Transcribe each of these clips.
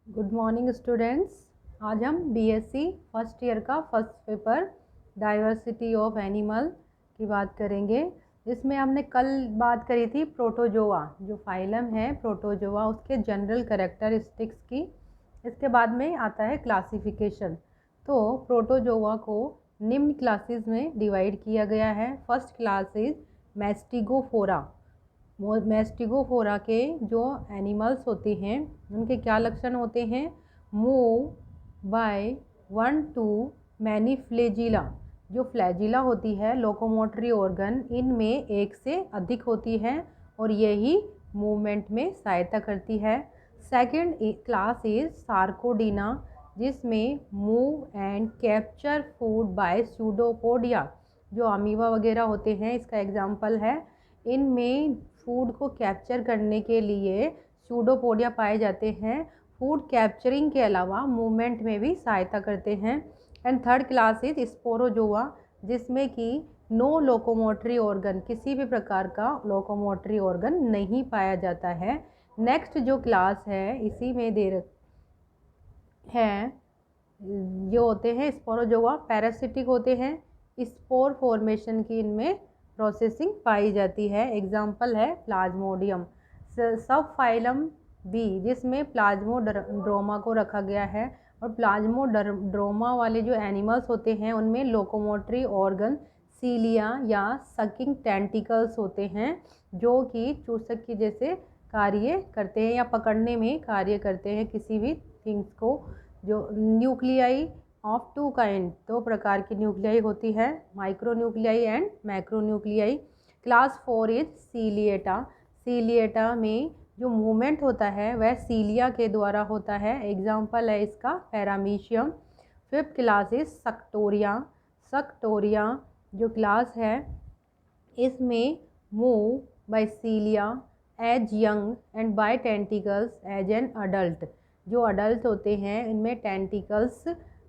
Good morning students. आज हम BSc first year का first paper diversity of animal की बात करेंगे। इसमें हमने कल बात करी थी प्रोटोजोआ, जो फाइलम है प्रोटोजोआ, उसके जनरल कैरेक्टरिस्टिक्स की। इसके बाद में आता है क्लासिफिकेशन। तो प्रोटोजोआ को निम्न क्लासेस में डिवाइड किया गया है। First class is mastigophora. Mastigophora के जो एनिमल्स होते हैं उनके क्या लक्षण होते हैं? Move by 1 to many flagella. जो फ्लैजिला होती है लोकोमोटरी ऑर्गन, इनमें एक से अधिक होती है और यही मूवमेंट में सहायता करती है। सेकंड क्लास इज सार्कोडीना, जिसमें move and capture food by pseudopodia. जो अमीबा वगैरह होते हैं इसका एग्जाम्पल है। इनमें फूड को कैप्चर करने के लिए सूडोपोडिया पाए जाते हैं। फूड कैप्चरिंग के अलावा मूवमेंट में भी सहायता करते हैं। And third class is Sporozoa, जिसमें कि नो लोकोमोटरी ऑर्गन, किसी भी प्रकार का लोकोमोटरी ऑर्गन नहीं पाया जाता है। नेक्स्ट जो क्लास है इसी में दे है जो होते हैं स्पोरोजोआ, पैरासिटिक होते हैं। स्पोर फॉर्मेशन की इनमें प्रोसेसिंग पाई जाती है। एग्जाम्पल है प्लाज्मोडियम। सब फाइलम बी, जिसमें प्लाज्मोड्रोमा को रखा गया है। और प्लाज्मोड्रोमा वाले जो एनिमल्स होते हैं उनमें लोकोमोटरी ऑर्गन सीलिया या सकिंग टेंटिकल्स होते हैं, जो कि चूसक की जैसे कार्य करते हैं या पकड़ने में कार्य करते हैं किसी भी थिंग्स को। जो न्यूक्लियाई ऑफ टू काइंड, दो प्रकार की न्यूक्लियाई होती है, micro nuclei and macro nuclei. Class 4 is ciliata. Ciliata में जो मूवमेंट होता है वह सीलिया के द्वारा होता है। एग्जाम्पल है इसका paramecium. Fifth class is suctoria. Suctoria जो क्लास है इसमें move by cilia as young and by tentacles as an adult. जो अडल्ट होते हैं इनमें टेंटिकल्स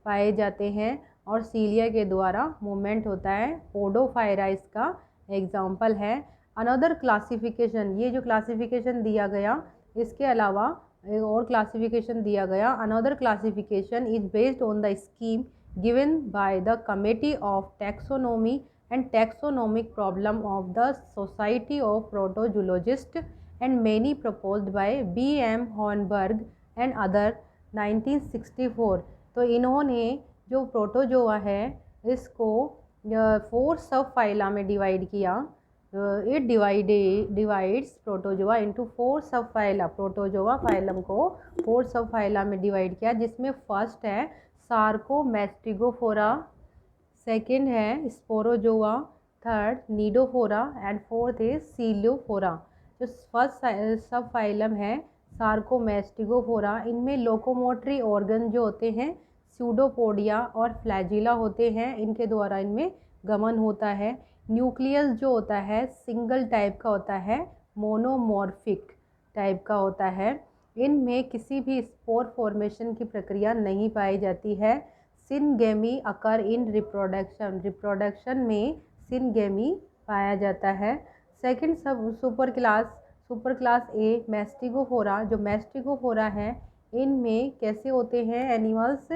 पाए जाते हैं और सीलिया के द्वारा मूवमेंट होता है। पोडोफायरा इसका एग्जाम्पल है। अनदर क्लासिफिकेशन, ये जो क्लासिफिकेशन दिया गया इसके अलावा एक और क्लासिफिकेशन दिया गया। Another classification is based on the scheme given by the committee of taxonomy and taxonomic problem of the Society of Protozoologists and many proposed by B.M. Hornberg and other 1964। तो इन्होंने जो प्रोटोजोआ है इसको 4 सब phyla में divide किया। It divides protozoa into 4 सब phyla. Protozoa phylum को 4 सब फाइला में डिवाइड किया, जिसमें फर्स्ट है सार्कोमेस्टिगोफोरा, सेकेंड है sporozoa, third cnidophora and fourth is ciliophora. जो फर्स्ट सब फाइलम है सार्कोमेस्टिगोफोरा, इनमें लोकोमोटरी ऑर्गन जो होते हैं सूडोपोडिया और फ्लैजिला होते हैं, इनके द्वारा इनमें गमन होता है। न्यूक्लियस जो होता है सिंगल टाइप का होता है, मोनोमॉर्फिक टाइप का होता है। इनमें किसी भी स्पोर फॉर्मेशन की प्रक्रिया नहीं पाई जाती है। सिनगेमी अकर इन रिप्रोडक्शन, रिप्रोडक्शन में सिनगेमी पाया जाता है। सेकंड सब सुपर क्लास ए मैस्टिगोफोरा। जो मैस्टिगोफोरा है इनमें कैसे होते हैं animals?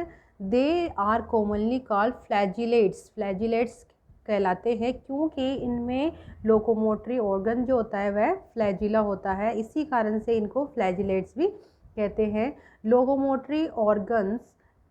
They are commonly called flagellates. Flagellates कहलाते हैं क्योंकि इनमें लोकोमोटरी ऑर्गन जो होता है वह फ्लैजिला होता है, इसी कारण से इनको फ्लैजिलेट्स भी कहते हैं। Locomotory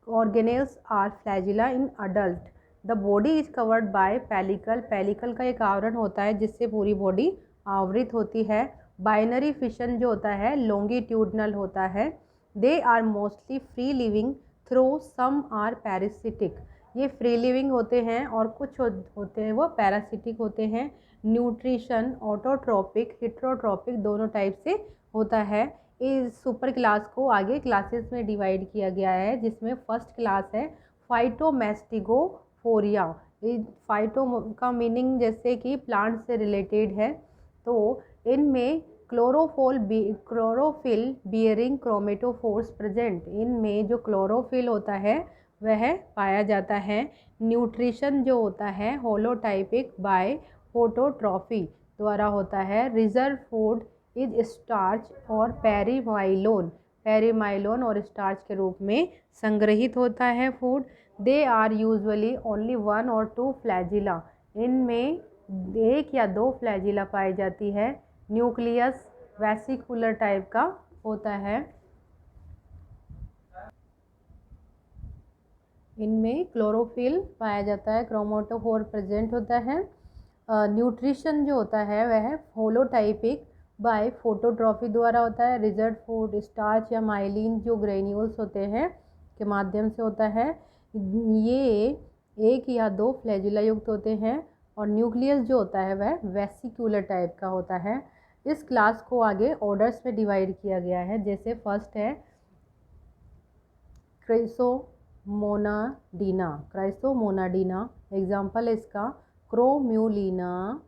organelles are flagella in adult. The body is covered by pellicle. Pellicle का एक आवरण होता है जिससे पूरी बॉडी आवृत होती है। बाइनरी फिशन जो होता है लॉन्गिट्यूडनल होता है। They are mostly free living though some are parasitic. ये फ्री लिविंग होते हैं और कुछ होते हैं वो पैरासिटिक होते हैं। न्यूट्रिशन ऑटोट्रोपिक हिट्रोट्रोपिक दोनों टाइप से होता है। इस सुपर क्लास को आगे क्लासेस में डिवाइड किया गया है, जिसमें फर्स्ट क्लास है फाइटोमेस्टिगोफोरिया। फाइटो का मीनिंग जैसे कि प्लांट से रिलेटेड है। तो इनमें क्लोरोफिल बियरिंग क्रोमेटोफोर्स प्रेजेंट। इनमें जो क्लोरोफिल होता है वह पाया जाता है। न्यूट्रिशन जो होता है होलोटाइपिक बाय फोटोट्रॉफी द्वारा होता है। रिजर्व फूड इज स्टार्च और पेरीमाइलोन। पेरीमाइलोन और स्टार्च के रूप में संग्रहित होता है food. They are usually only 1 और 2 फ्लैजिला, इनमें 1 या 2 फ्लैजिला पाई जाती है। न्यूक्लियस वेसिकुलर टाइप का होता है। इनमें क्लोरोफिल पाया जाता है, क्रोमेटोफोर प्रेजेंट होता है। न्यूट्रिशन जो होता है वह होलोटाइपिक बाय फोटोट्रॉफी द्वारा होता है। रिजर्व फूड स्टार्च या माइलिन जो ग्रेन्यूल्स होते हैं के माध्यम से होता है। ये 1 या 2 फ्लैजिला युक्त होते हैं और न्यूक्लियस जो होता है वह वेसिकुलर टाइप का होता है। इस क्लास को आगे ऑर्डर्स में डिवाइड किया गया है, जैसे फर्स्ट है क्राइसोमोनाडीना। क्राइसोमोनाडीना एग्जाम्पल है इसका chromulina,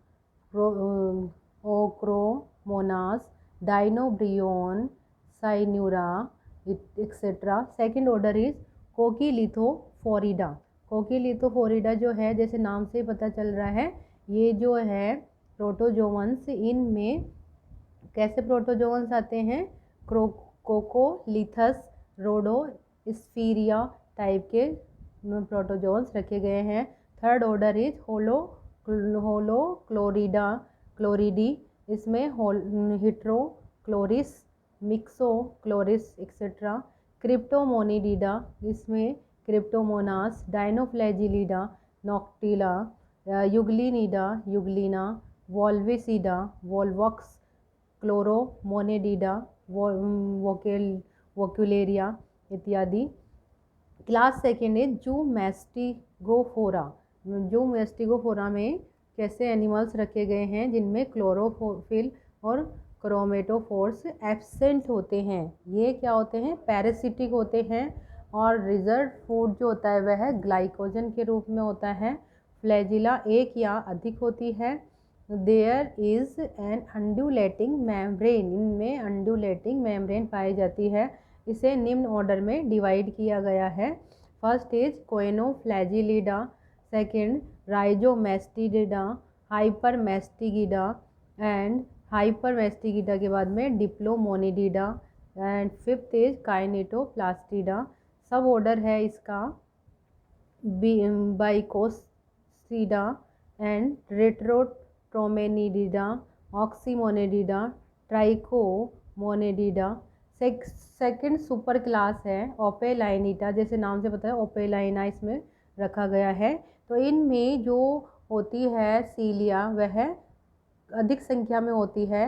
ochromonas, dinobryon, synura etcetera. Second order is coccolithophorida. Coccolithophorida जो है, जैसे नाम से पता चल रहा है, ये जो है प्रोटोजोवंस, इनमें कैसे प्रोटोजोवंस आते हैं, कोकोलिथस, रोडोस्फीरिया टाइप के प्रोटोजोवंस रखे गए हैं। थर्ड ऑर्डर इज होलोक्लोरिडा क्लोरिडी, इसमें हिट्रोक्लोरिस, मिक्सोक्लोरिस एक्सेट्रा। क्रिप्टोमोनिडिडा, इसमें क्रिप्टोमोनास, डाइनोफ्लैजिलिडा, नॉक्टिला, युगलिनिडा, युगलिना, वॉल्विसिडा, वॉल्वॉक्स, क्लोरोमोनेडिडा, वोक्युलेरिया इत्यादि। क्लास सेकेंड है जूमेस्टिगोफोरा। जूमेस्टिगोफोरा में कैसे एनिमल्स रखे गए हैं जिनमें क्लोरोफिल और क्रोमेटोफोर्स एब्सेंट होते हैं। ये क्या होते हैं, पैरासिटिक होते हैं। और रिजर्व फूड जो होता है वह ग्लाइकोजन के रूप में होता है। फ्लैजिला 1 या अधिक होती है। There is an undulating membrane, इनमें अंडुलेटिंग मेम्ब्रेन पाई जाती है। इसे निम्न ऑर्डर में डिवाइड किया गया है। फर्स्ट इज कोएनोफ्लैजिलिडा, सेकेंड राइजोमेस्टिडिडा, हाइपरमेस्टिगिडा एंड हाइपरमेस्टिगिडा के बाद में डिप्लोमोनिडिडा एंड फिफ्थ इज काइनेटोप्लास्टिडा। सब ऑर्डर है इसका बाइकोस्टिडा एंड रेट्रोट्रोमेनिडिडा, ऑक्सीमोनेडिडा, ट्राइकोमोनेडिडा। सेकेंड सुपर क्लास है ओपेलाइनिटा, जैसे नाम से पता है ओपेलाइना इसमें रखा गया है। तो इनमें जो होती है सीलिया वह अधिक संख्या में होती है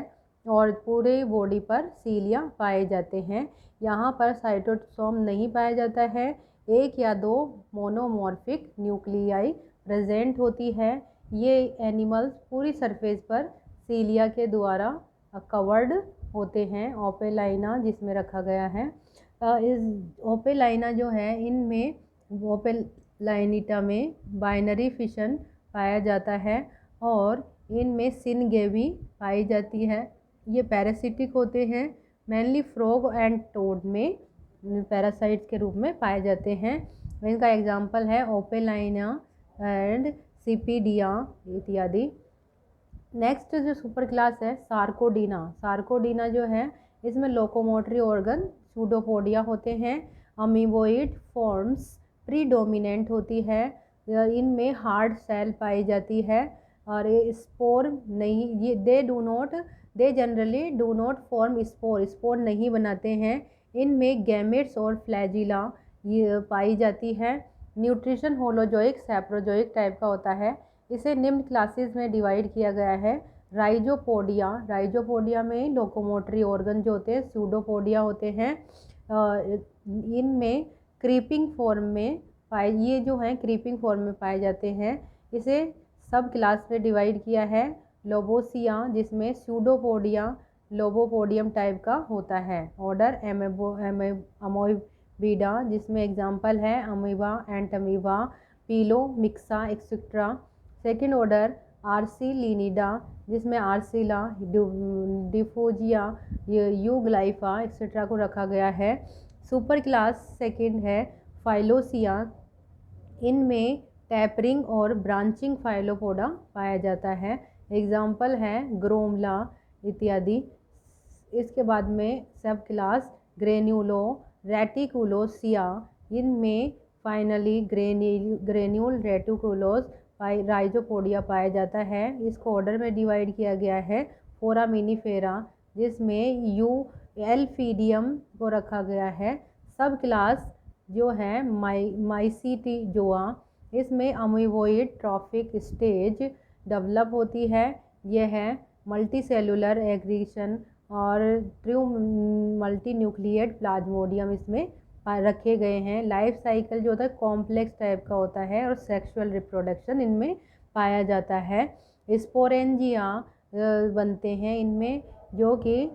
और पूरे बॉडी पर सीलिया पाए जाते हैं। यहाँ पर साइटोसोम नहीं पाया जाता है। 1 या 2 मोनोमॉर्फिक न्यूक्लियाई प्रेजेंट होती है। ये एनिमल्स पूरी सरफेस पर सीलिया के द्वारा कवर्ड होते हैं। ओपेलाइना जिसमें रखा गया है, इस ओपेलाइना जो है इनमें ओपेलाइनिटा में बाइनरी फिशन पाया जाता है और इनमें सिनगेवी पाई जाती है। ये पैरासिटिक होते हैं, मेनली फ्रॉग एंड टोड में पैरासाइट्स के रूप में पाए जाते हैं। इनका एग्जाम्पल है ओपेलाइना एंड सिपिडिया इत्यादि। नेक्स्ट जो सुपर क्लास है सार्कोडीना। सार्कोडीना जो है इसमें लोकोमोटरी ऑर्गन सूडोपोडिया होते हैं। अमीबोइड फॉर्म्स प्रीडोमिनेंट होती है। इनमें हार्ड सेल पाई जाती है और स्पोर नहीं, ये they generally do not form spore नहीं बनाते हैं। इनमें गैमेट्स और फ्लैजिला ये पाई जाती है। न्यूट्रिशन होलोजोइक सैप्रोजोइक टाइप का होता है। इसे निम्न क्लासेस में डिवाइड किया गया है। राइजोपोडिया, राइजोपोडिया में लोकोमोटरी ऑर्गन जो होते हैं सूडोपोडिया होते हैं। इनमें क्रीपिंग फॉर्म में ये जो हैं क्रीपिंग फॉर्म में पाए जाते हैं। इसे सब क्लास में डिवाइड किया है। लोबोसिया जिसमें सूडोपोडिया लोबोपोडियम टाइप का होता है। ऑर्डर अमोइबिडा जिसमें एग्जाम्पल है amoeba, entamoeba, pelomyxa etcetera. Second order arcellinida जिसमें आर्सिला, डिफोजिया, यूग्लाइफा एक्सेट्रा को रखा गया है। सुपर क्लास सेकेंड है फाइलोसिया, इनमें टैपरिंग और ब्रांचिंग फाइलोपोडा पाया जाता है। एग्जाम्पल है ग्रोमला इत्यादि। इसके बाद में सब क्लास ग्रेन्यूलो, रेटिकुलोसिया। इनमें फाइनली ग्रेन्यूल रेटिकुलोस राइजोपोडिया पाया जाता है। इसको ऑर्डर में डिवाइड किया गया है फोरामिनीफेरा, जिसमें यू एल्फीडियम को रखा गया है। सब क्लास जो है माइसीटिजोआ, इसमें अमीबोइड ट्रॉफिक स्टेज डेवलप होती है। यह है मल्टी सेलुलर एग्रीशन और ट्रू मल्टी न्यूक्लिएट प्लाज्मोडियम इसमें रखे गए हैं। लाइफ साइकिल जो होता है कॉम्प्लेक्स टाइप का होता है और सेक्सुअल रिप्रोडक्शन इनमें पाया जाता है। स्पोरेंजिया बनते हैं इनमें, जो कि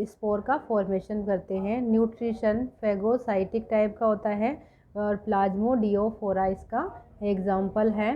स्पोर का फॉर्मेशन करते हैं। न्यूट्रिशन फेगोसाइटिक टाइप का होता है और प्लाज्मोडियोफोरा इसका एग्जाम्पल है।